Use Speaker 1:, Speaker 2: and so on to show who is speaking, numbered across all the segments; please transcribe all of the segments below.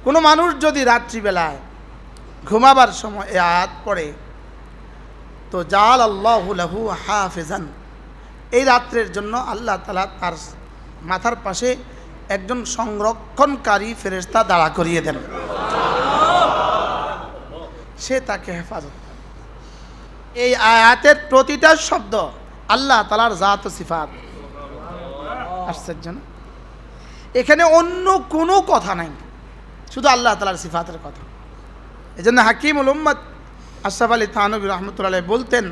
Speaker 1: কোনো মানুষ যদি রাত্রিবেলায় ঘুমাবার সময় এই আয়াত পড়ে তো জাল আল্লাহু লাহু হাফিজান, এই রাত্রের জন্য আল্লাহ তাআলা তার মাথার পাশে একজন সংরক্ষণকারী ফেরেশতা দাঁড়া করিয়ে দেন, সে তাকে হেফাজত করে। এই আয়াতের প্রতিটা শব্দ আল্লাহ তাআলার জাত ও সিফাত। আশ্চর্য না? এখানে অন্য কোনো কথা নাই, শুধু আল্লাহ তাআলার সিফাতের কথা। এই জন্য হাকিমুল উম্মত আশরাফ আলী থানভী রহমতুল্লাহ আলাইহি বলতেন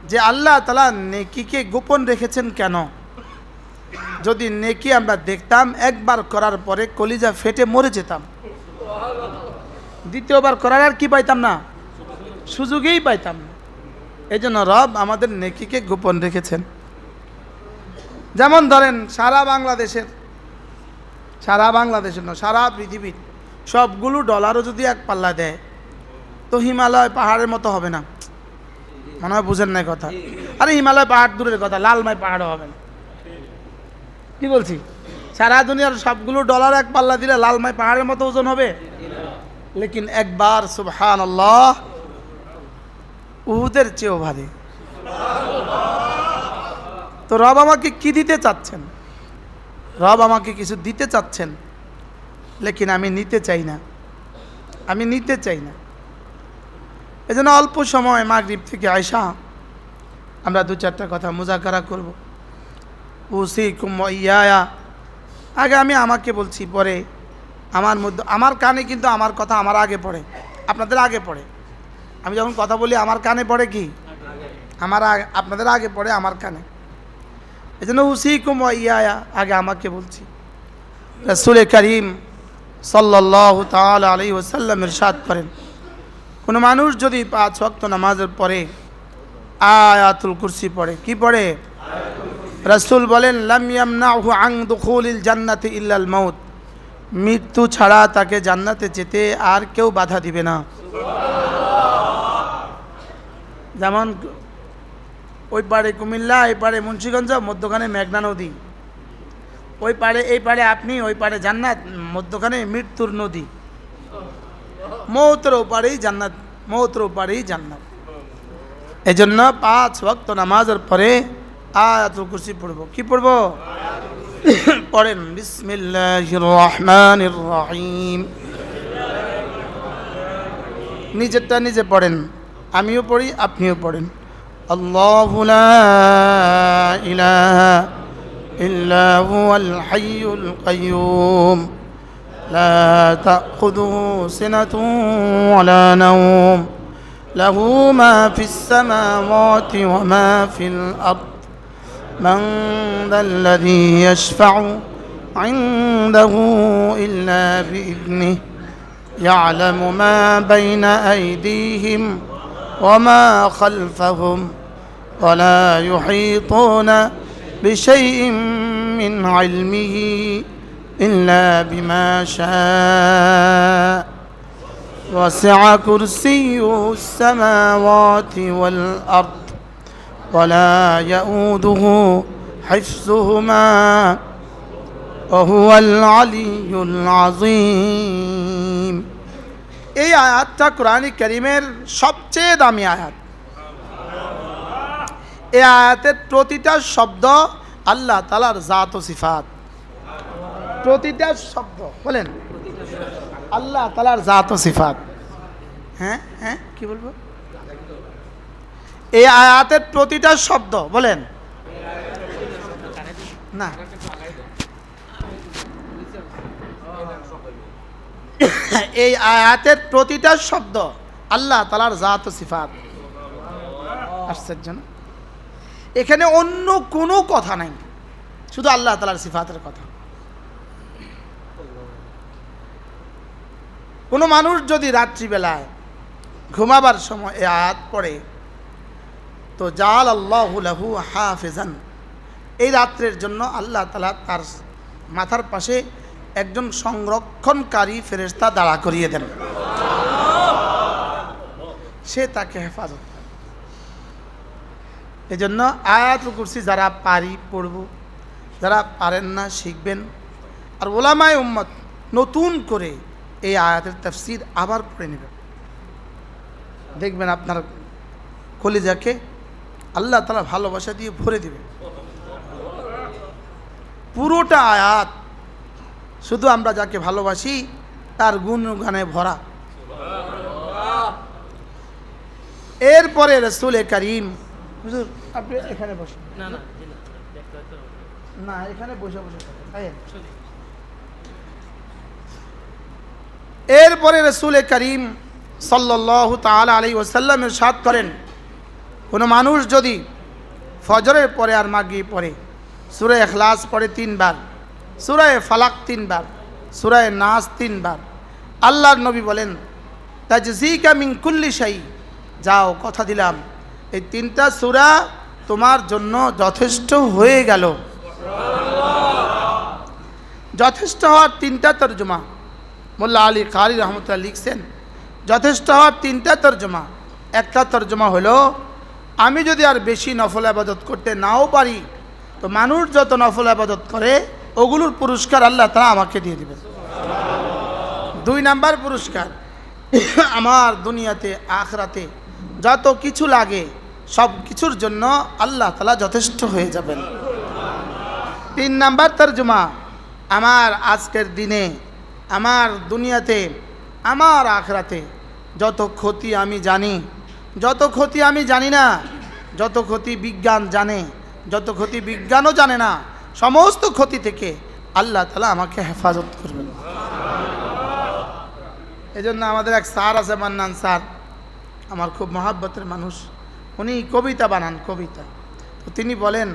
Speaker 1: যে আল্লাহ তাআলা নেকিকে গোপন রেখেছেন কেন? যদি নেকি আমরা দেখতাম, একবার করার পরে কলিজা ফেটে মরে যেতাম, দ্বিতীয়বার করার আর কি পাইতাম না, সুযোগেই পাইতাম না। এই জন্য রব আমাদের নেকিকে গোপন রেখেছেন। যেমন ধরেন সারা বাংলাদেশের না, সারা পৃথিবীর সবগুলো ডলারও যদি এক পাল্লা দেয় তো হিমালয় পাহাড়ের মতো হবে না। মনে হয় বুঝেন নাই কথা। আরে হিমালয় পাহাড় দূরের কথা, লালমাই পাহাড়ও হবে না। কি বলছি? সারা দুনিয়ার সবগুলো ডলার এক পাল্লা দিলে লালমাই পাহাড়ের মতো ওজন হবে? লেকিন একবার সুবহানাল্লাহ উহুদের চেয়েও ভারী। তো রব আমাকে কি দিতে চাচ্ছেন? রব আমাকে কিছু দিতে চাচ্ছেন, লেকিন আমি নিতে চাই না, এই জন্য অল্প সময় মাগরিব থেকে আয়সা আমরা দু চারটা কথা মুজাকারা করব। উসিকুম ওয়া ইয়া, আগে আমি আমাকে বলছি, পরে আমার কানে কিন্তু আমার কথা আমার আগে পড়ে, আপনাদের আগে পড়ে। আমি যখন কথা বলি আমার কানে পড়ে কি? আপনাদের আগে পড়ে আমার কানে। এই জন্য উসিকুম ওয়া ইয়া, আগে আমাকে বলছি। রাসূল করিম সাল্লাল্লাহু তাআলা আলাইহি ওয়াসাল্লাম ইরশাদ করেন, কোনো মানুষ যদি 5 ওয়াক্ত নামাজের পরে আয়াতুল কুরসি পড়ে, কি পড়ে? রাসূল বলেন লাম ইয়ামনাহু আন দুখুলিল জান্নাতি ইল্লাল মাউত, মৃত্যু ছাড়া তাকে জান্নাতে যেতে আর কেউ বাধা দিবে না। যেমন ওই পারে কুমিল্লা, এই পারে মুন্সিগঞ্জ, মধ্যখানে মেঘনা নদী, ওই পারে এই পারে আপনি, ওই পারে জান্নাত, মধ্যখানে মৃত্যুর নদী। মৌতের ওপারেই জান্নাত, মৌতের ওপারেই জান্নাত। এই জন্য 5 ওয়াক্ত নামাজের পরে আয়াতুল কুরসি পড়ব। কি পড়ব? পড়েন বিসমিল্লাহির রহমানির রহিম। নিজেরটা নিজে পড়েন, আমিও পড়ি, আপনিও পড়েন। আল্লাহু লা ইলাহা ইল্লা হুয়াল হাইয়ুল কাইয়্যুম লা তাখুযুহু সিনাতুন ওয়ালা নাওম লাহু মা ফিস সামাওয়াতি ওয়া মা ফিল আরদ মান যাল্লাযী ইয়াশফা'ু ইনদাহু ইল্লা বিইذনিহি ইয়া'লামু মা বাইনা আইদিহিম ওয়া মা খালফাহুম ওয়া লা ইউহীতুনা বিশাইইন মিন ইলমিহি ইল্লা বিমা শা'a ওয়াসি'a কুরসিয়্যুহু আস-সামাওয়াতি ওয়াল আরদ ওয়া লা ইয়াউদুহু হিফযুহুমা ওয়া হুয়াল আলিয়্যুল আযীম। এই আয়াতটা কোরআনে কারীমের সবচেয়ে দামি আয়াত। এই আয়াতের প্রতিটা শব্দ আল্লাহ তাআলার জাত ও সিফাত। প্রতিটা শব্দ বলেন আল্লাহ তাআলার জাত ও সিফাত। হ্যাঁ হ্যাঁ, কি বলবো? এই আয়াতের প্রতিটা শব্দ বলেন না, এই আয়াতের প্রতিটা শব্দ আল্লাহ তাআলার জাত ও সিফাত। আশ্চর্য না? এখানে অন্য কোনো কথা নাই, শুধু আল্লাহ তাআলার সিফাতের কথা। কোনো মানুষ যদি রাত্রিবেলায় ঘুমাবার সময় এই আয়াত পড়ে তো জাল আল্লাহু লাহু হাফিজান, এই রাত্রের জন্য আল্লাহ তাআলা তার মাথার পাশে একজন সংরক্ষণকারী ফেরেশতা দাঁড়া করিয়ে দেন, সে তাকে হেফাজত করে। এই জন্য আয়াতুল কুরসি যারা পারি পড়ব, যারা পারেন না শিখবেন। আর উলামায়ে উম্মত নতুন করে এই আয়াতের তাফসীর আবার পড়ে নেবেন, দেখবেন আপনার কলিজাকে আল্লাহ তাআলা ভালোবাসা দিয়ে ভরে দিবে। পুরোটা আয়াত শুধু আমরা যাকে ভালোবাসি তার গুণগানে ভরা। এরপরে রাসূল করিম, হুজুর আপনি এখানে বসুন, না এখানে বসে বসে এরপরে রাসূল করিম সাল্লাল্লাহু তাআলা আলাইহি ওয়াসাল্লাম ইরশাদ করেন, কোনো মানুষ যদি ফজরের পরে আর মাগরিব পড়ে সূরা ইখলাস পড়ে 3 বার, সূরা ফালাক 3 বার, সূরা নাস 3 বার, আল্লাহর নবী বলেন তাজজিকা মিন কুল্লি শাই, যাও কথা দিলাম এই 3টা সূরা তোমার জন্য যথেষ্ট হয়ে গেল। যথেষ্ট হওয়ার 3টা তরজমা মোল্লা আলী কারি রহমতুল্লাহ লিখছেন, যথেষ্ট হওয়ার 3টা তরজমা। একটা তরজমা হলো আমি যদি আর বেশি নফল ইবাদত করতে নাও পারি তো মানুষ যত নফল ইবাদত করে ওগুলোর পুরস্কার আল্লাহ তাআলা আমাকে দিয়ে দিবেন। 2 নাম্বার পুরস্কার, আমার দুনিয়াতে আখিরাতে যত কিছু লাগে সব কিছুর জন্য আল্লাহ তাআলা যথেষ্ট হয়ে যাবেন। 3 নাম্বার তরজমা, আমার আজকের দিনে আমার দুনিয়াতে আমার আখিরাতে যত ক্ষতি আমি জানি, যত ক্ষতি আমি জানি না, যত ক্ষতি বিজ্ঞান জানে, যত ক্ষতি বিজ্ঞানও জানে না, সমস্ত ক্ষতি থেকে আল্লাহ তাআলা আমাকে হেফাজত করবেন। এই জন্য আমাদের এক স্যার আছে, মান্নান স্যার, আমার খুব মহাব্বতের মানুষ, উনি কবিতা বানান, কবিতা। তো তিনি বলেন,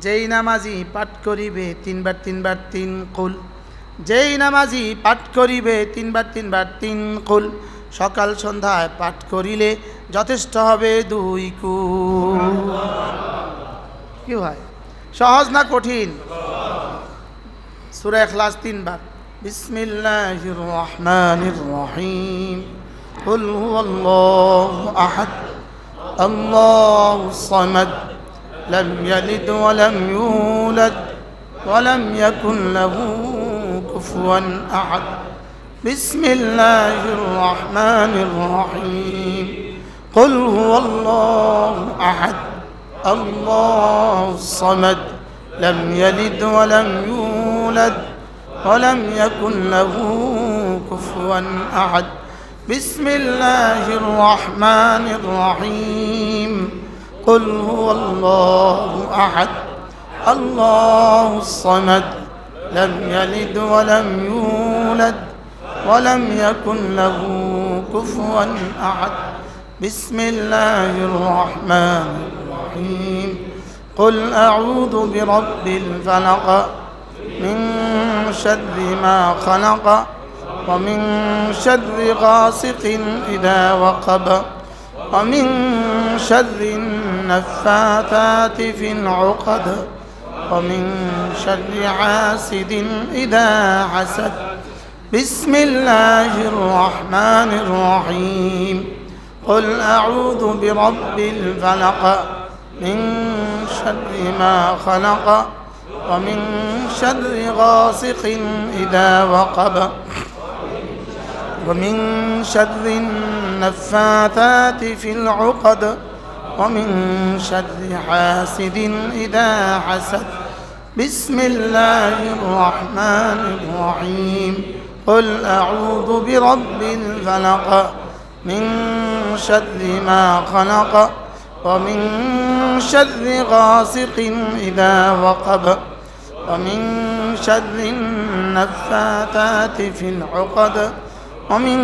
Speaker 1: যেই নামাজি পাঠ করিবে 3 বার 3 বার 3 কুল, যেই নামাজি পাঠ করিবে 3 বার 3 বার 3 কুল, সকাল সন্ধ্যায় পাঠ করিলে যথেষ্ট হবে 2 কুল। কি হয়, সহজ না কঠিন? সূরা ইখলাস 3 বার, বিসমিল্লাহির রহমানির রহিম, কুল হুয়াল্লাহু আহাদ আল্লাহুস সামাদ লাম ইয়ালিদ ওয়া লাম ইউলাদ ওয়া লাম ইয়াকুন লাহু কুফুয়ান আহাদ। বিসমিল্লাহির রহমানির রহিম, কুল হুয়াল্লাহু আহাদ আল্লাহুস সামাদ লাম ইয়ালিদ ওয়া লাম ইউলাদ ওয়া লাম ইয়াকুন লাহু কুফুয়ান আহাদ। বিসমিল্লাহির রহমানির রহিম, কুল হুয়াল্লাহু আহাদ আল্লাহুস সামাদ লাম ইয়ালিদ ওয়া লাম ইউলাদ ওয়া লাম ইয়াকুন লাহু কুফুয়ান আহাদ। বিসমিল্লাহির রহমানির রহিম, কুল আউযু বিরাব্বিল ফালাক মিন শাররি মা খালাক ومن شر غاسق إذا وقب ومن شر النفاثات في العقد ومن شر حاسد إذا حسد. بسم الله الرحمن الرحيم، قل أعوذ برب الفلق من شر ما خلق ومن شر غاسق إذا وقب ومن شر النفاثات في العقد ومن شر حاسد إذا حسد. بسم الله الرحمن الرحيم، قل أعوذ برب الفلق من شر ما خلق ومن شر غاسق إذا وقب ومن شر النفاثات في العقد ومن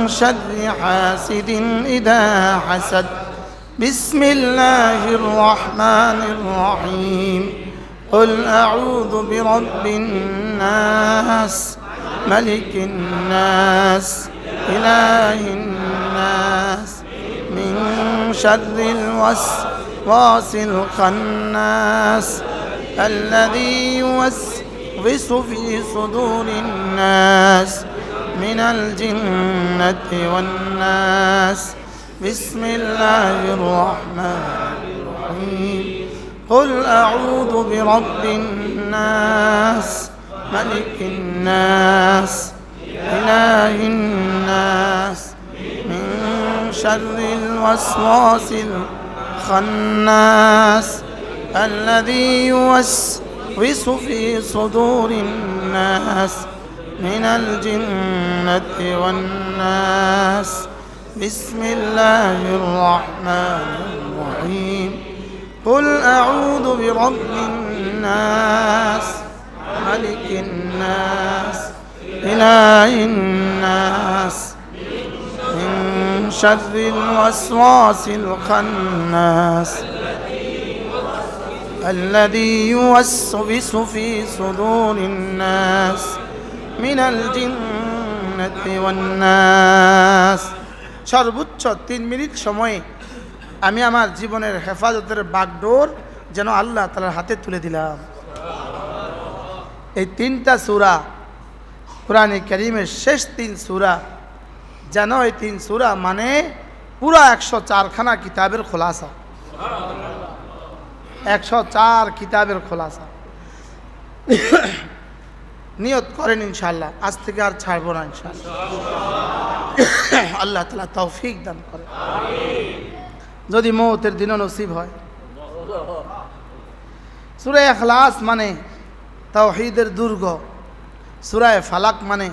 Speaker 1: شر حاسد إذا حسد. بسم الله الرحمن الرحيم، قل أعوذ برب الناس ملك الناس إله الناس من شر الوسواس الخناس الذي يوسوس في صدور الناس من الجنة والناس. بسم الله الرحمن الرحيم، قل أعوذ برب الناس ملك الناس إله الناس من شر الوسواس الخناس الذي يوسوس في صدور الناس من الجنة والناس بسم الله الرحمن الرحيم قل أعوذ برب الناس ملك الناس إله الناس من شر الوسواس الخناس الذي يوسوس في صدور الناس من الجنة والناس সর্বোচ্চ 3 মিনিট সময়ে আমি আমার জীবনের হেফাজতের বাগডোর যেন আল্লাহ তাআলার হাতে তুলে দিলাম। এই 3টা সূরা কোরআনে কারীমের শেষ 3 সূরা, যেন এই 3 সূরা মানে পুরা 104খানা কিতাবের খোলাসা, 104 কিতাবের খোলাসা। নিয়ত করেন ইনশাআল্লাহ, আজ থেকে আর ছাড়বো না ইনশাআল্লাহ। আল্লাহ তাআলা তৌফিক দান করে, যদি মওতের দিনও নসিব হয়। সূরা ইখলাস মানে তাওহীদের দুর্গ, সূরা ফালাক মানে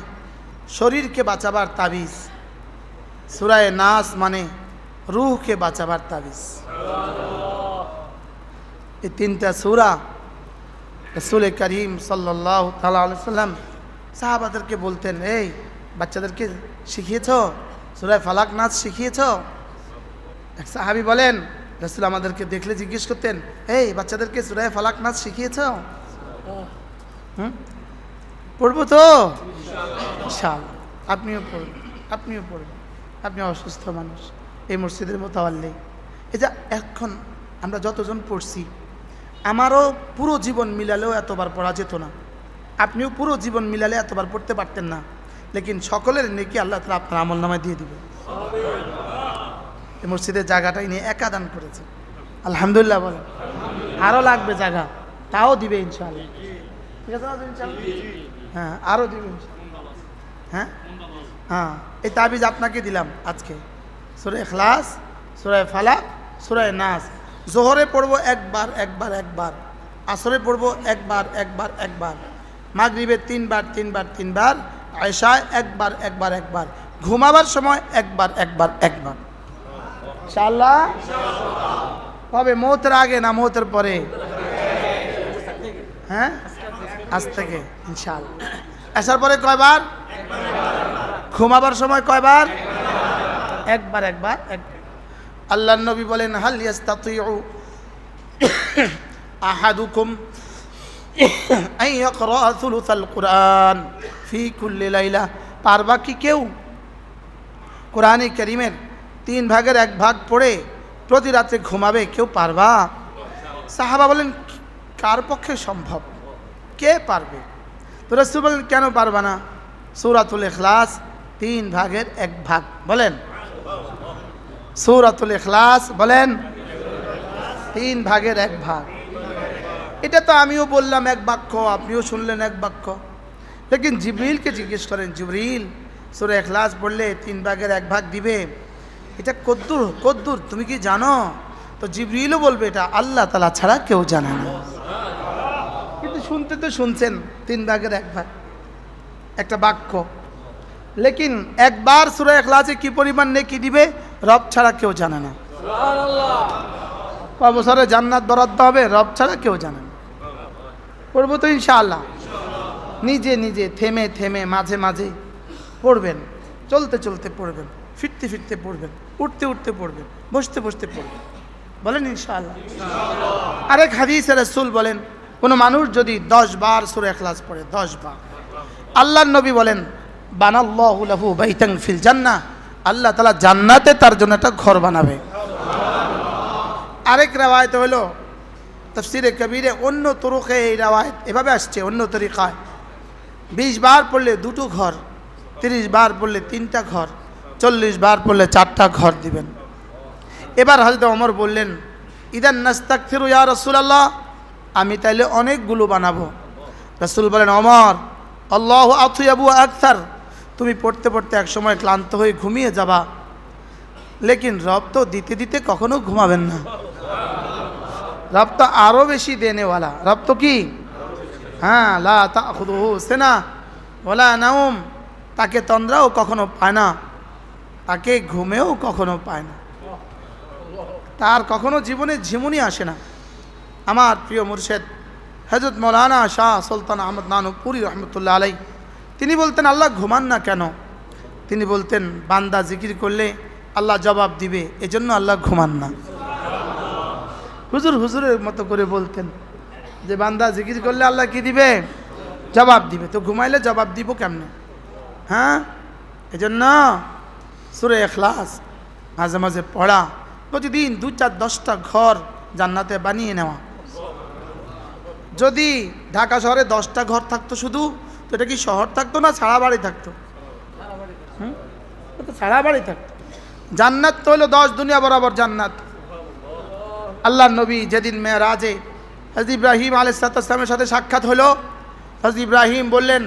Speaker 1: শরীরকে বাঁচাবার তাবিজ, সূরা নাস মানে রূহকে বাঁচাবার তাবিজ। এই 3টা সূরা রাসূল করিম সাল্লাল্লাহু তাআলা আলাইহি সাল্লাম সাহাবাদেরকে বলতেন, এই বাচ্চাদেরকে শিখিয়েছ সূরা ফালাক নাস শিখিয়েছ? এক সাহাবী বলেন, রাসূল আমাদেরকে দেখলে জিজ্ঞেস করতেন, এই বাচ্চাদেরকে সূরা ফালাক নাস শিখিয়েছ? পড়বো তো ইনশাআল্লাহ। আপনিও পড়বেন, আপনিও পড়বেন, আপনি অসুস্থ মানুষ, এই মসজিদের মোতাওয়াল্লি। এই যে এখন আমরা যতজন পড়ছি, আমারও পুরো জীবন মিলালেও এতবার পড়া যেত না, আপনিও পুরো জীবন মিলালে এতবার পড়তে পারতেন না, লেকিন সকলের নেকি আল্লাহ তাআলা আপনার আমলনামায় দিয়ে দিবে। এই মসজিদের জায়গাটাই নিয়ে একা দান করেছে, আলহামদুলিল্লাহ বলেন। আরও লাগবে জায়গা, তাও দিবে ইনশাআল্লাহ। ঠিক আছে না ইনশাআল্লাহ? হ্যাঁ, আরও দিবে ইনশাআল্লাহ। হ্যাঁ হ্যাঁ, এই তাবিজ আপনাকে দিলাম আজকে। সূরা ইখলাস, সূরা ফালাক, সূরা নাস। জোহরে পড়বো একবার একবার একবার, আসরে পড়বো একবার একবার একবার, মাগরিবে 3 বার 3 বার 3 বার, আয়েশায় একবার একবার একবার, ঘুমাবার সময় একবার একবার একবার ইনশাআল্লাহ। কবে? মওতের আগে না মওতের পরে? হ্যাঁ, আজ থেকে ইনশাআল্লাহ। আসার পরে কয়বার? ঘুমাবার সময় কয়বার? একবার একবার একবার। আল্লাহর নবী বলেন, হাল ইয়াস্তাতিউ আহাদুকুম আন ইয়াকরা সুলুসাল কুরআন ফি কুল্লি লাইলা? পারবা কি কেউ কোরআনে কারীমের 3 ভাগের 1 ভাগ পড়ে প্রতি রাতে ঘুমাবে? কেউ পারবা? সাহাবা বলেন, কার পক্ষে সম্ভব, কে পারবে? তো রাসূল বলেন, কেন পারবা না? সূরাতুল ইখলাস 3 ভাগের 1 ভাগ, বলেন সূরাতুল ইখলাস, বলেন 3 ভাগের 1 ভাগ। এটা তো আমিও বললাম 1 বাক্য, আপনিও শুনলেন 1 বাক্য, লেকিন জিবরিলকে জিজ্ঞেস করেন, জিবরিল সূরা ইখলাস পড়লে 3 ভাগের 1 ভাগ দিবে, এটা কদ্দুর কদ্দুর তুমি কি জানো? তো জিবরিলও বলবে, এটা আল্লাহ তাআলা ছাড়া কেউ জানে না। কিন্তু শুনতে তো শুনছেন 3 ভাগের 1 ভাগ একটা বাক্য, লেকিন একবার সূরা ইখলাসে কি পরিমাণ নেকি দিবে রব ছাড়া কেউ জানে না। সুবহানাল্লাহ। কয় বছরে জান্নাত বরাদ্দ হবে রব ছাড়া কেউ জানে না। পড়বো তো ইনশাআল্লাহ। নিজে নিজে থেমে থেমে মাঝে মাঝে পড়বেন, চলতে চলতে পড়বেন, ফিরতে ফিরতে পড়বেন, উঠতে উঠতে পড়বেন, বসতে বসতে পড়বেন, বলেন ইনশাআল্লাহ। আরেক হাদিসে রাসূল বলেন, কোনো মানুষ যদি 10 বার সূরা ইখলাস পড়ে, 10 বার, আল্লাহর নবী বলেন, বানাল্লাহু লাহু বাইতান ফিল জান্নাহ, আল্লাহ তাআলা জান্নাতে তার জন্য একটা ঘর বানাবে। আরেক রাওয়ায়াত হলো তাফসীরে কবিরে, অন্য তুরুকে এই রাওয়ায়াত এভাবে আসছে, অন্য তরিকায় 20 বার পড়লে 2টো ঘর, 30 বার পড়লে 3টা ঘর, 40 বার পড়লে 4টা ঘর দিবেন। এবার হযরত ওমর বললেন, ইদান নাস্তাগফিরু ইয়া রাসূলুল্লাহ, আমি তাইলে অনেকগুলো বানাবো। রাসূল বলেন, ওমর, আল্লাহু আতয়াবু আকসার, তুমি পড়তে পড়তে এক সময় ক্লান্ত হয়ে ঘুমিয়ে যাবা, লেকিন রব তো দিতে দিতে কখনো ঘুমাবেন না। রব তো আরও বেশি দেনেওয়ালা। রব তো কি? হ্যাঁ, লা তাখুযুহু সিনা ওয়ালা নাওম, তাকে তন্দ্রাও কখনো পায় না, তাকে ঘুমেও কখনো পায় না, তার কখনো জীবনে ঝিমুনি আসে না। আমার প্রিয় মুর্শেদ হযরত মৌলানা শাহ সুলতান আহমদ নানুপুরি রহমতুল্লাহ আলাই, তিনি বলতেন, আল্লাহ ঘুমান না কেন? তিনি বলতেন, বান্দা জিকির করলে আল্লাহ জবাব দিবে, এজন্য আল্লাহ ঘুমান না। হুজুরের মতো করে বলতেন যে বান্দা জিকির করলে আল্লাহ কি দিবে? জবাব দিবে। তো ঘুমাইলে জবাব দিব কেমনে? হ্যাঁ, এজন্য সূরা ইখলাস মাঝে মাঝে পড়া, প্রতিদিন 2-4-10টা ঘর জান্নাতে বানিয়ে নেওয়া। যদি ঢাকা শহরে 10টা ঘর থাকতো শুধু, তো এটা কি শহর থাকতো না ছাড়া বাড়ি থাকতো? তো ছাড়া বাড়ি থাকতো। জান্নাত তো হলো 10 দুনিয়া বরাবর জান্নাত। আল্লাহর নবী যেদিন মেরাজে হযরত ইব্রাহিম আলাইহিস সালামের সাথে সাক্ষাৎ হলো, হযরত ইব্রাহিম বললেন,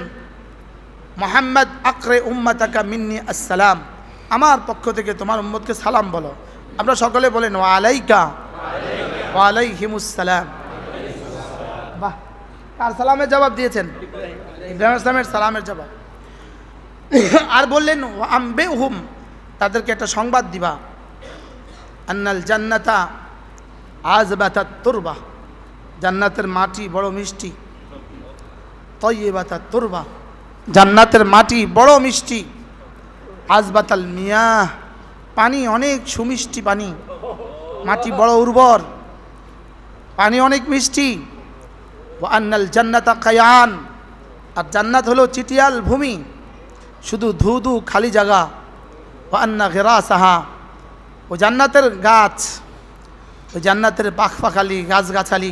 Speaker 1: মুহাম্মদ আকরে উম্মাতাকা মিন্নি আসসালাম, আমার পক্ষ থেকে তোমার উম্মতকে সালাম বলো। আমরা সকলে বলেন, ওয়া আলাইকা ওয়া আলাইহিমুস সালাম। বাহ, কার সালামের জবাব দিয়েছেন? ইব্রাহিম ইসলামের সালামের জবাব। আর বললেন, ওয়া আম্বিহুম, তাদেরকে একটা সংবাদ দিবা, আন্নাল জান্নাতা আযবাতাত তুরবা, জান্নাতের মাটি বড় মিষ্টি, তয়্যিবাতাত তুরবা, জান্নাতের মাটি বড় মিষ্টি, আযবাতাল মিয়াহ, পানি অনেক সুমিষ্টি পানি, মাটি বড় উর্বর, পানি অনেক মিষ্টি। ওয়া আন্নাল জান্নাতা কায়ান, আর জান্নাত হলো চিটিয়াল ভূমি, শুধু ধুধু খালি জায়গা। ওয়া আন্না গিরাসাহা, ও জান্নাতের গাছ, ওই জান্নাতের পাখপাখালি গাছগাছালি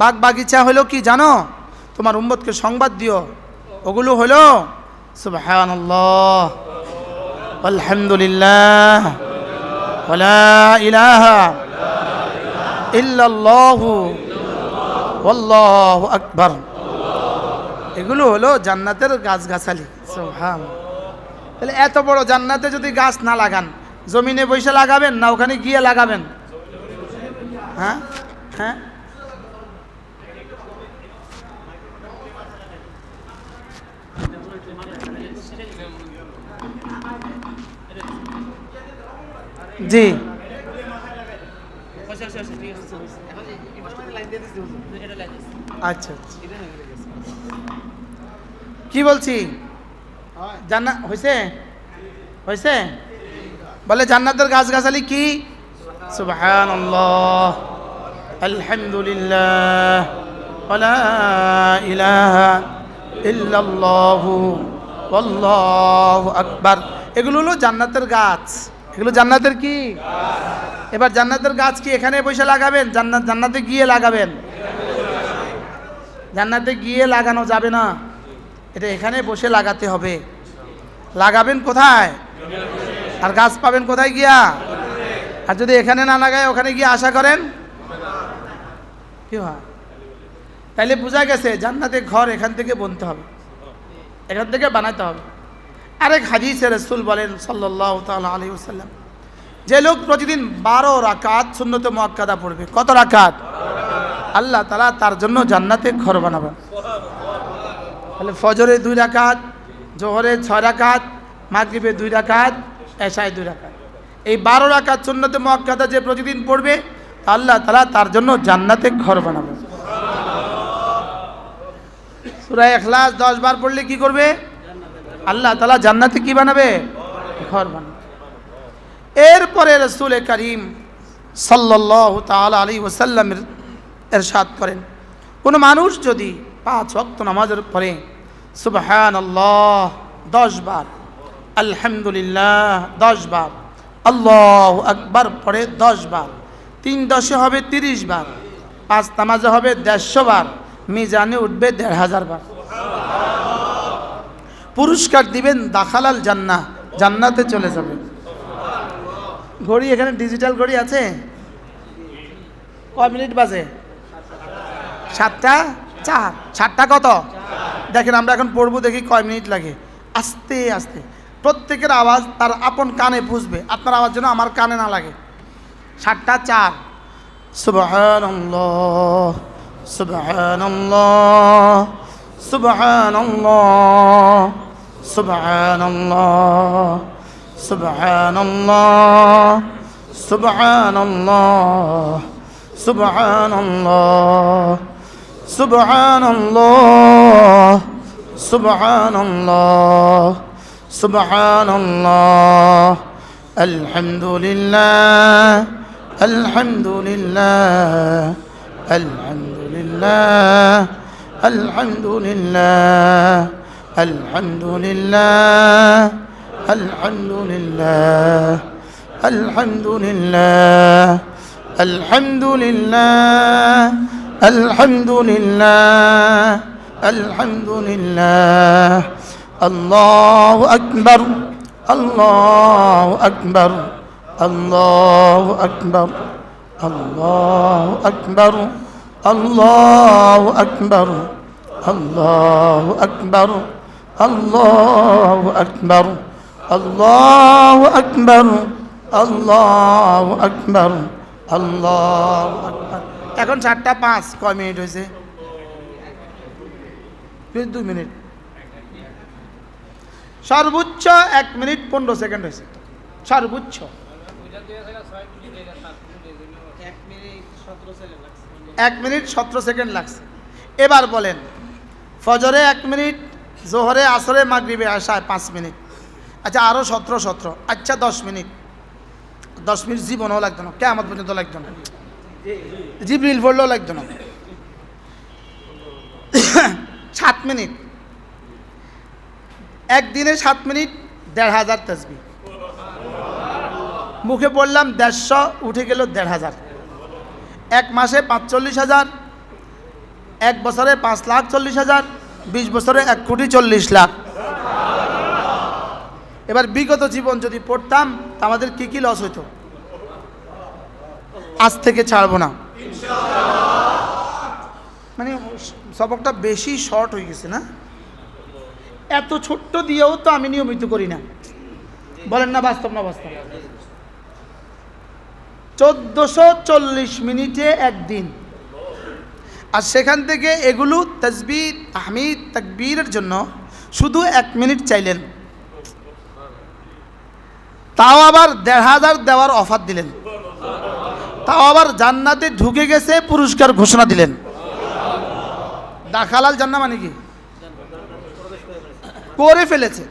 Speaker 1: বাগ বাগিচা হলো কি জানো? তোমার উম্মতকে সংবাদ দিও, ওগুলো হলো সুবহানাল্লাহ, আলহামদুলিল্লাহ, ওয়ালা ইলাহা ইল্লাল্লাহু ওয়াল্লাহু আকবার। এগুলো হলো জান্নাতের গাছগাছালি। সুবহানাল্লাহ। তাহলে এত বড় জান্নাতে যদি গাছ না লাগান, জমিনে বসে লাগাবেন না ওখানে গিয়ে লাগাবেন? হ্যাঁ হ্যাঁ, জি, আচ্ছা কি বলছি? জান্নাত হয়েছে হয়েছে বলে জান্নাতের গাছগাছালি কি? সুবহানাল্লাহ, আলহামদুলিল্লাহ, ওয়ালা ইলাহা ইল্লাল্লাহু ওয়াল্লাহু আকবার। এগুলো হলো জান্নাতের গাছ। এগুলো জান্নাতের কি? এবার জান্নাতের গাছ কি এখানে বসে লাগাবেন? জান্নাতে গিয়ে লাগাবেন? জান্নাতে গিয়ে লাগানো যাবে না, এটা এখানে বসে লাগাতে হবে। লাগাবেন কোথায়? আর গাছ পাবেন কোথায় গিয়া? আর যদি এখানে না লাগায় ওখানে গিয়ে আশা করেন কি হয়? তাইলে বোঝা গেছে জান্নাতে ঘর এখান থেকে বুনতে হবে, এখান থেকে বানাতে হবে। আরেক হাদিসে রাসূল বলেন সাল্লাল্লাহু তাআলা আলাইহি ওয়াসাল্লাম, যে লোক প্রতিদিন 12 রাকাত সুন্নতে মুআক্কাদা পড়বে, কত রাকাত? আল্লাহ তাআলা তার জন্য জান্নাতে ঘর বানাবেন। তাহলে ফজরে 2 রাকাত, জোহরে 6 রাকাত, মাগরিবে 2 রাকাত, এশায় 2 রাকাত, এই 12 রাকাত সুন্নতে মুআক্কাদা যে প্রতিদিন পড়বে, আল্লাহ তাআলা তার জন্য জান্নাতে ঘর বানাবেন। সূরা ইখলাস 10 বার পড়লে কি করবে? আল্লাহ তাআলা জান্নাতে কি বানাবে? ঘর বানাবে। এরপরে রাসূল করিম সাল্লাল্লাহু তাআলা আলাইহি ওয়াসাল্লামের ইরশাদ করেন, কোন মানুষ যদি 5 ওয়াক্ত নামাজের পরে সুবহানাল্লাহ 10 বার, আলহামদুলিল্লাহ 10 বার, আল্লাহু আকবার পড়ে 10 বার, 3 10 হবে 30 বার, 5 নামাজে হবে 150 বার, মিজানে উঠবে 1500 বার। পুরস্কার দিবেন দাখালাল জান্নাহ, জান্নাতে চলে যাবে। ঘড়ি এখানে ডিজিটাল ঘড়ি আছে? কয় মিনিট বাজে? 7টা 4। 4টা কত? দেখেন আমরা এখন পড়বো, দেখি কয় মিনিট লাগে। আস্তে আস্তে প্রত্যেকের আওয়াজ তার আপন কানে পুষবে, আপনার আওয়াজ যেন আমার কানে না লাগে। 7টা 4। সুবহানাল্লাহ সুবহানাল্লাহ সুবহানাল্লাহ সুবহানাল্লাহ সুবহানাল্লাহ সুবহানাল্লাহ সুবহানাল্লাহ সুবহানাল্লাহ সুবহানাল্লাহ সুবহানাল্লাহ আলহামদুলিল্লাহ আলহামদুলিল্লাহ আলহামদুলিল্লাহ আলহামদুলিল্লাহ আলহামদুলিল্লাহ আলহামদুলিল্লাহ আলহামদুলিল্লাহ আলহামদুলিল্লাহ আলহামদুলিল্লাহ আলহামদুলিল্লাহ আল্লাহু আকবার আল্লাহু আকবার আল্লাহু আকবার আল্লাহু আকবার আল্লাহু আকবার আল্লাহু আকবার আল্লাহু আকবার আল্লাহু আকবার আল্লাহু আকবার আল্লাহু আকবার। এখন 4টা 5। কয় মিনিট হয়েছে? 2 মিনিট। সর্বোচ্চ 1 মিনিট 15 সেকেন্ড হয়েছে, সর্বোচ্চ 1 মিনিট 17 সেকেন্ড লাগছে। এবার বলেন, ফজরে 1 মিনিট, জোহরে, আসরে, মাগরিবে, আশায় 5 মিনিট। আচ্ছা আরও 17। আচ্ছা 10 মিনিট। 10 মিনিট জীবনও লাগতো না, কিয়ামত পর্যন্ত লাগতো না, জিবরিল পড়লেও লাগতো না। 7 মিনিট। একদিনে 7 মিনিট 1,500 তাসবিহ। মুখে বললাম 150, উঠে গেল 1,500। 1 মাসে 45,000, 1 বছরে 5,40,000, 20 বছরে 1,40,00,000। এবার বিগত জীবন যদি পড়তাম তা আমাদের কি কি লস হইতো? আজ থেকে ছাড়বো না, মানে সবকটা বেশি শর্ট হয়ে গেছে না? এত ছোট্ট দিয়েও তো আমি নিয়মিত করি না, বলেন না বাস্তব না বাস্তব? 1440 মিনিটে একদিন। আর সেখান থেকে এগুলো তাসবিহ, তাহমিদ, তাকবীরের জন্য শুধু 1 মিনিট চাইলেন, তাও আবার 1,500 দেওয়ার অফার দিলেন, তাও আবার জান্নাতে ঢুকে গেছে পুরস্কার ঘোষণা দিলেন। দাখালাল জান্নাহ মানে কি? করে ফেলেছে।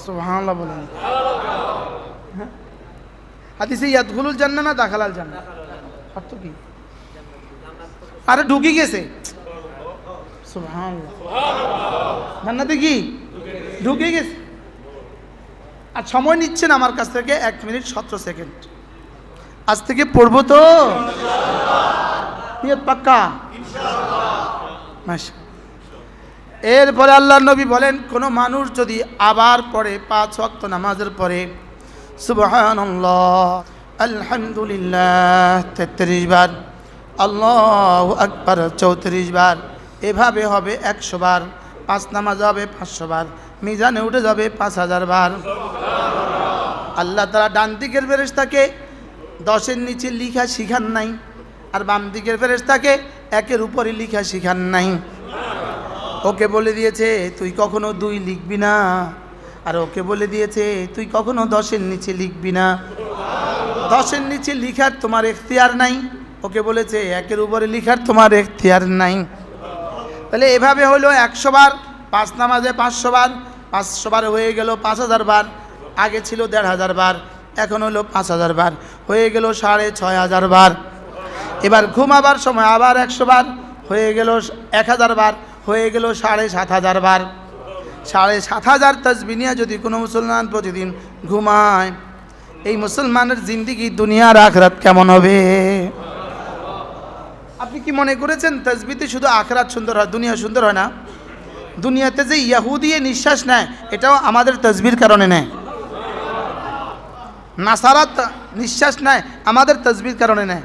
Speaker 1: সুবহানাল্লাহ বলেন। হাদিসে ইয়াদখুলুল জান্নাহ না দাখালাল জান্নাহ? অর্থ কি? আরে ঢুকে গেছে। সুবহানাল্লাহ। জান্নাতে কি ঢুকে গেছে। আর সময় নিচ্ছেন আমার কাছ থেকে 1 মিনিট 17 সেকেন্ড। আজ থেকে পড়বো তো নিয়ত পাক্কা ইনশাআল্লাহ। মাশাআল্লাহ। এরপরে আল্লাহর নবী বলেন, কোনো মানুষ যদি আবার পড়ে 5 ওয়াক্ত নামাজের পরে সুবহানাল্লাহ আলহামদুলিল্লাহ 33 বার, আল্লাহু আকবার 34 বার, এভাবে হবে 100 বার। 5 নামাজ হবে 500 বার, মিজানে উঠে যাবে 5,000 বার। আল্লাহ তাআলা ডান দিকের ফেরেশতাকে 10-এর নিচে লিখা শিখান নাই, আর বাম দিকের ফেরেশতাকে 1-এর উপরে লিখা শিখান নাই। ওকে বলে দিয়েছে তুই কখনো 2 লিখবি না, আর ওকে বলে দিয়েছে তুই কখনো 10-এর নিচে লিখবি না। 10-এর নিচে লিখার তোমার এখতিয়ার নাই, ওকে বলেছে 1-এর উপরে লিখার তোমার এখতিয়ার নাই। তাহলে এভাবে হলো 100 বার, 5 নামাজে 500 বার, 500 বার হয়ে গেল 5,000 বার। আগে ছিল 1,500 বার, এখন হলো 5,000 বার, হয়ে গেল 6,500 বার। এবার ঘুমাবার সময় আবার 100 বার, হয়ে গেল 1,000 বার, হয়ে গেল 7,500 বার। 7,500 তাসবিহ নিয়ে যদি কোনো মুসলমান প্রতিদিন ঘুমায়, এই মুসলমানের জিন্দিগি দুনিয়ার আখিরাত কেমন হবে? আপনি কি মনে করেছেন তাসবিহতে শুধু আখিরাত সুন্দর হয়, দুনিয়া সুন্দর হয় না? দুনিয়াতে যে ইহুদি নিঃশ্বাস নেয় এটাও আমাদের তাসবিহর কারণে নেয়, নাসারা নিঃশ্বাস নেয় আমাদের তাসবিহর কারণে নেয়।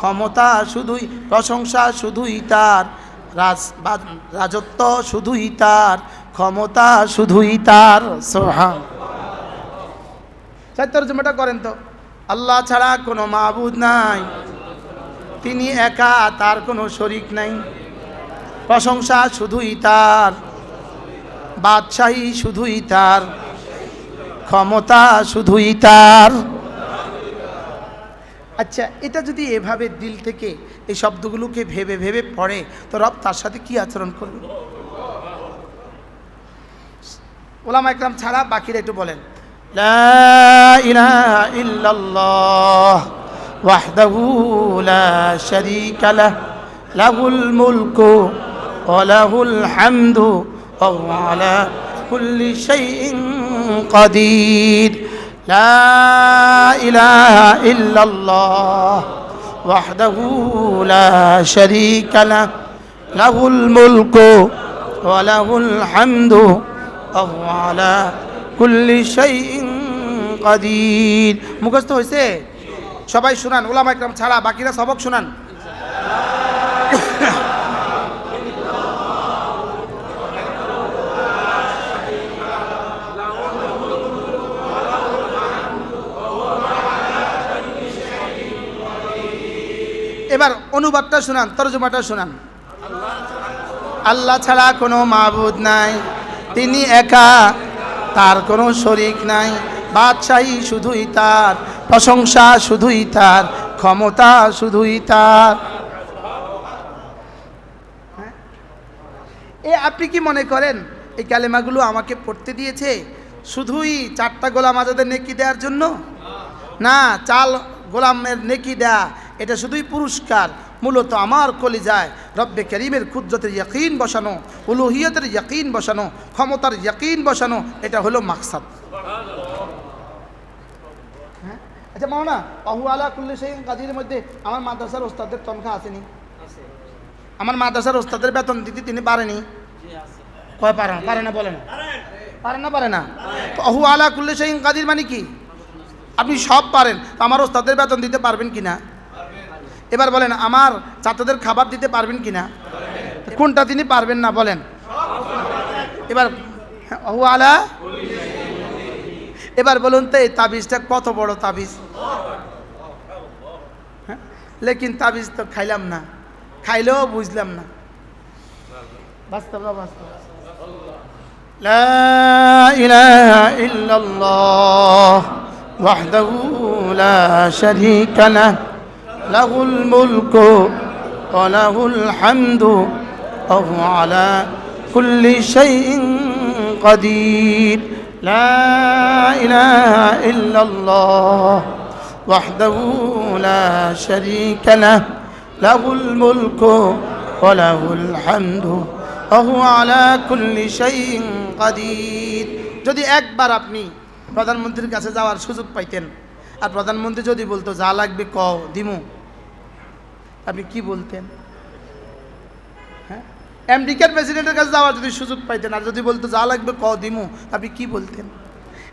Speaker 1: ক্ষমতা শুধুই, প্রশংসা শুধুই তার, রাজত্ব শুধুই তার, ক্ষমতা শুধুই তার। সুবহান। তর্জমাটা করেন তো। আল্লাহ ছাড়া কোনো মাবুদ নাই, তিনি একা, তার কোনো শরীক নাই, প্রশংসা শুধুই তার, বাদশাহী শুধুই তার, ক্ষমতা শুধুই তার। আচ্ছা, এটা যদি এভাবে দিল থেকে এই শব্দগুলোকে ভেবে ভেবে পড়ে, তো রব তার সাথে কি আচরণ করবে? ওলামা একরাম ছাড়া বাকিরা একটু বলেন। লা ইলাহা ইল্লাল্লাহ ওয়াহদাহু লা শারীকা লাহ, লাহুল মুলকু ওয়া লাহুল হামদু ওয়া হুয়া আলা কুল্লি শাইইন কাদির। লা ইলাহা ইল্লাল্লাহ ওয়াহদাহু লা শারীকা লাহ, লাহুল মুলকু ওয়া লাহুল হামদু ওয়া হুয়া আলা কুল্লি শাইইন কাদির। মুখস্থ হয়েছে? সবাই শুনান, ওলামা একরাম ছাড়া বাকিরা সবক শুনান। এবার অনুবাদটা শুনান, তরজমাটা শুনান। আল্লাহ ছাড়া কোনো মাবুদ নাই, তিনি একা, তার কোনো শরীক নাই, বাদশাহী শুধুই তার, প্রশংসা শুধুই তার, ক্ষমতা শুধুই তার। আপনি কি মনে করেন এই কালেমাগুলো আমাকে পড়তে দিয়েছে শুধুই 4টা গোলাম আজাদের নেকি দেওয়ার জন্য? না, 4 গোলামের নেকি দেয়া এটা শুধুই পুরস্কার। মূলত আমার কলিজায় রব্বে করিমের কুদরতের ইয়াকিন বসানো, উলুহিয়তের ইয়াকিন বসানো, ক্ষমতার ইয়াকিন বসানো, এটা হলো মাকসাদ। আচ্ছা মাওনা, আহু আলা কুল্লি শাইইন কাদিরের মধ্যে আমার মাদ্রাসার ওস্তাদের তনখা আসেনি? আমার মাদ্রাসার ওস্তাদের বেতন দিতে তিনি পারেনি? কয় পারে না? পারে না, বলে না, পারে না, পারে না। তো আহু আলা কুল্লি শাইইন কাদির মানে কি? আপনি সব পারেন, তো আমার ওস্তাদের বেতন দিতে পারবেন কিনা? এবার বলেন, আমার ছাত্রদের খাবার দিতে পারবেন কিনা? কোনটা তিনি পারবেন না বলেন? এবার আহু আলা, এবার বলুন তো এই তাবিজটা কত বড় তাবিজ? হ্যাঁ, লেকিন তাবিজ তো খাইলাম না, খাইলেও বুঝলাম না। বাস্তব বাস্তব। লা ইলাহা ইল্লাল্লাহ ওয়াহদাহু লা শারীকা লাহ, লাহুল মুলকু ওয়া লাহুল হামদু ওয়া হুয়া আলা কুল্লি শাইইন কাদির। লা ইলাহা ইল্লাল্লাহ ওয়াহদাহু লা শারীকা লাহ, লাহুল মুলকু ওয়া লাহুল হামদু ওয়া হুয়া আলা কুল্লি শাইইন কাদির। যদি একবার আপনি প্রধানমন্ত্রীর কাছে যাওয়ার সুযোগ পাইতেন, আর প্রধানমন্ত্রী যদি বলতো যা লাগবে কও দিমু, আপনি কি বলতেন? হ্যাঁ, আমেরিকার প্রেসিডেন্টের কাছে যাওয়ার যদি সুযোগ পাইতেন, আর যদি বলতো যা লাগবে কও দিমু, আপনি কি বলতেন?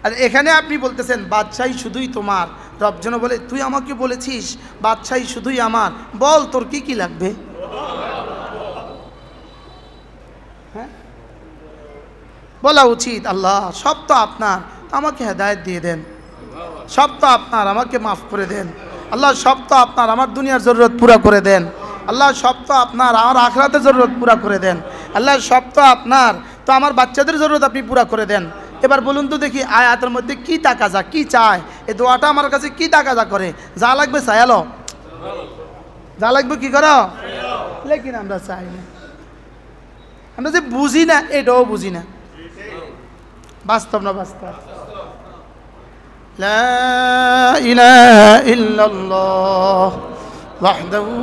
Speaker 1: আর এখানে আপনি বলতেছেন বাদশাহী শুধুই তোমার। রব যেন বলে, তুই আমাকে বলেছিস বাদশাহী শুধুই আমার, বল তোর কি কি লাগবে? হ্যাঁ, বলা উচিত আল্লাহ সব তো আপনার, আমাকে হেদায়েত দিয়ে দেন। সব তো আপনার, আমাকে মাফ করে দেন। আল্লাহ সব তো আপনার, আমার দুনিয়ার জরুরত পুরা করে দেন। আল্লাহ সব তো আপনার, আমার আখিরাতের জরুরত পুরা করে দেন। আল্লাহ সব তো আপনার, তো আমার বাচ্চাদের জরুরত আপনি পুরা করে দেন। এবার বলুন তো দেখি, আয়াতের মধ্যে কি তাকাজা, কি চায়? এই দোয়াটা আমার কাছে কি তাকাজা করে? যা লাগবে চাইলো, যা লাগবে কি করো, লেকিন আমরা চাই না। আমরা যে বুঝি না, এটাও বুঝি না। বাস্তব না বাস্তব? লা ইলাহা ইল্লাল্লাহ ওয়াহদাহু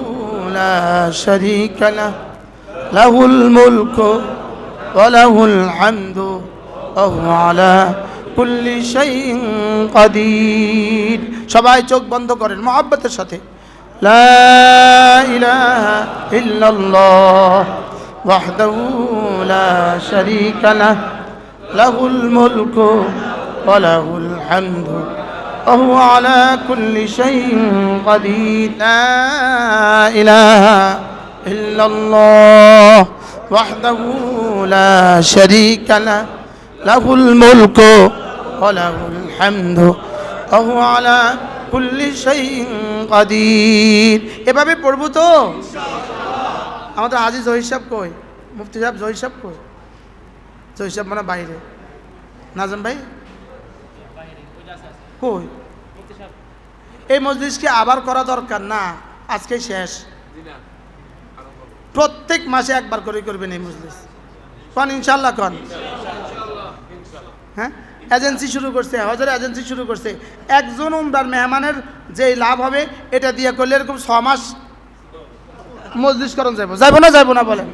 Speaker 1: লা শারীকা লাহ, লাহুল মুলকু ওয়া লাহুল হামদু ওয়া হুয়া আলা কুল্লি শাইইন কাদির। সবাই চোখ বন্ধ করেন মহব্বতের সাথে। লা ইলাহা ইল্লাল্লাহ ওয়াহদাহু লা শারীকা লাহ, লাহুল মুলকু ওয়া লাহুল হামদু وهو على كل شيء قدير لا إله إلا الله وحده لا شريك له له الملك وله الحمد وهو على كل شيء قدير এভাবে পড়বো তো ইনশাআল্লাহ আমাদের হাজী জহির সাহেব কই মুফতি সাহেব জহির সাহেব কই জহির সাহেব মানে বাইরে নাজম ভাই কই এই মজলিস কি আবার করা দরকার না আজকে শেষ প্রত্যেক মাসে একবার করে করবেন এই মজলিস কোন ইনশাআল্লাহ কোন হ্যাঁ এজেন্সি শুরু করছে হজের এজেন্সি শুরু করছে একজন উমরার মেহমানের যে লাভ হবে এটা দিয়ে করলে এরকম 6 মাস মজলিস করণ যাইব না বলেন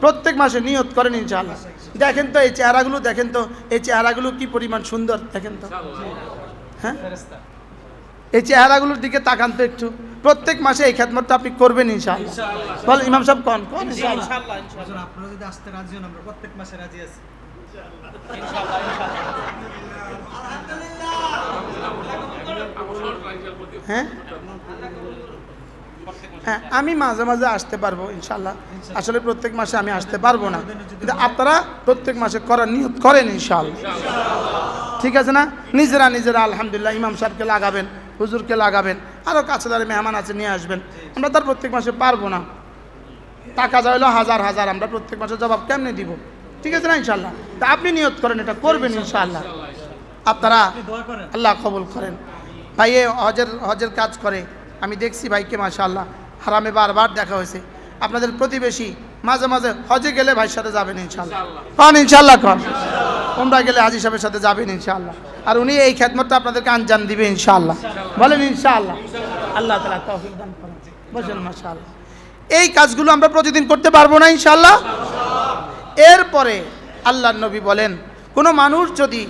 Speaker 1: প্রত্যেক মাসে নিয়ত করেন ইনশাআল্লাহ দেখেন তো এই চেহারাগুলো দেখেন তো এই চেহারাগুলো কি পরিমাণ সুন্দর দেখেন তো হ্যাঁ এই চেহারাগুলোর দিকে তাকান তো একটু প্রত্যেক মাসে এই খেদমতটা আপনি করবেন ইনশাআল্লাহ বল ইমাম সাহেব কোন ইনশাআল্লাহ
Speaker 2: আপনারা যদি আসতে রাজি হন আমরা প্রত্যেক মাসে রাজি আছি
Speaker 1: হ্যাঁ হ্যাঁ আমি মাঝে মাঝে আসতে পারবো ইনশাআল্লাহ আসলে প্রত্যেক মাসে আমি আসতে পারবো না কিন্তু আপনারা প্রত্যেক মাসে করার নিয়ত করেন ইনশাআল্লাহ ঠিক আছে না নিজেরা আলহামদুলিল্লাহ ইমাম সাহেবকে লাগাবেন হুজুরকে লাগাবেন আরও কাছেদারে মেহমান আছে নিয়ে আসবেন আমরা তার প্রত্যেক মাসে পারবো না টাকা যাইলো হাজার আমরা প্রত্যেক মাসে জবাব কেমনে দিব ঠিক আছে না ইনশাআল্লাহ তা আপনি নিয়ত করেন এটা করবেন ইনশাআল্লাহ আপনারা আল্লাহ কবুল করেন ভাই এ হজের কাজ করে আমি দেখছি ভাইকে মাশাআল্লাহ হারামে বারবার দেখা হয়েছে আপনাদের প্রতিবেশী মাঝে মাঝে হজে গেলে ভাইয়ের সাথে যাবেন ইনশাআল্লাহ কন ইনশাআল্লাহ কন উমরা গেলে হাজী সাহেবের সাথে যাবেন ইনশাআল্লাহ আর উনি এই খেদমতটা আপনাদেরকে আঞ্জাম দিবে ইনশাআল্লাহ বলেন ইনশাআল্লাহ আল্লাহ তাআলা তৌফিক দান করেন বলেন মাশাআল্লাহ এই কাজগুলো আমরা প্রতিদিন করতে পারবো না ইনশাআল্লাহ এরপরে আল্লাহর নবী বলেন কোনো মানুষ যদি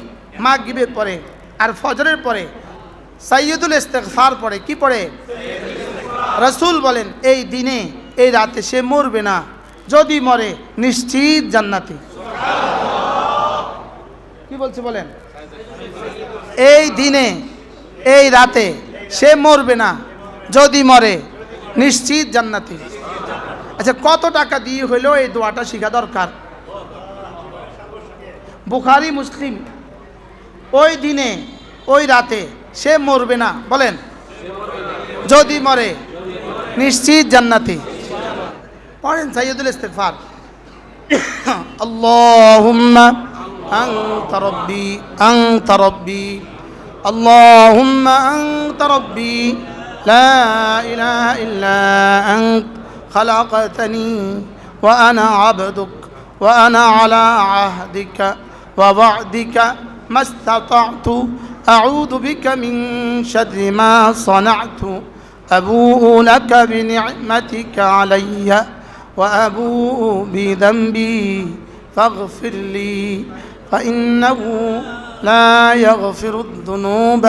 Speaker 1: মাগরিবের পরে আর ফজরের পরে সাইয়্যিদুল ইস্তিগফার পড়ে কি পড়ে রাসূল বলেন এই দিনে এই রাতে সে মরবে না যদি মরে নিশ্চিত জান্নাতি কি বলছে বলেন এই দিনে এই রাতে সে মরবে না যদি মরে নিশ্চিত জান্নাতি আচ্ছা কত টাকা দিয়ে হইলেও এই দোয়াটা শেখা দরকার বুখারী মুসলিম ওই দিনে ওই রাতে সে মরবে না বলেন যদি মরে নিশ্চিত জান্নাতি পড়েন সাইয়্যিদুল ইস্তিগফার আল্লাহুম্মা আনতা রব্বি আল্লাহুম্মা আনতা রব্বি লা ইলাহা ইল্লা আনত খালাকতানি ওয়া আনা আবদুক ওয়া আনা আলা আহদিকা ওয়া ওয়া'দিকা মাস্তাতা'তু আউযু বিকা মিন শাররি মা সানা'তু আবুউ লাকা বিনি'মাতিকা আলাইয়া وأبوء بذنبي فاغفر لي فإنه لا يغفر الذنوب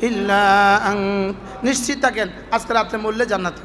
Speaker 1: إلا أنت নিশ্চিত থাকেন আজকে রাতে মরলে জান্নাতে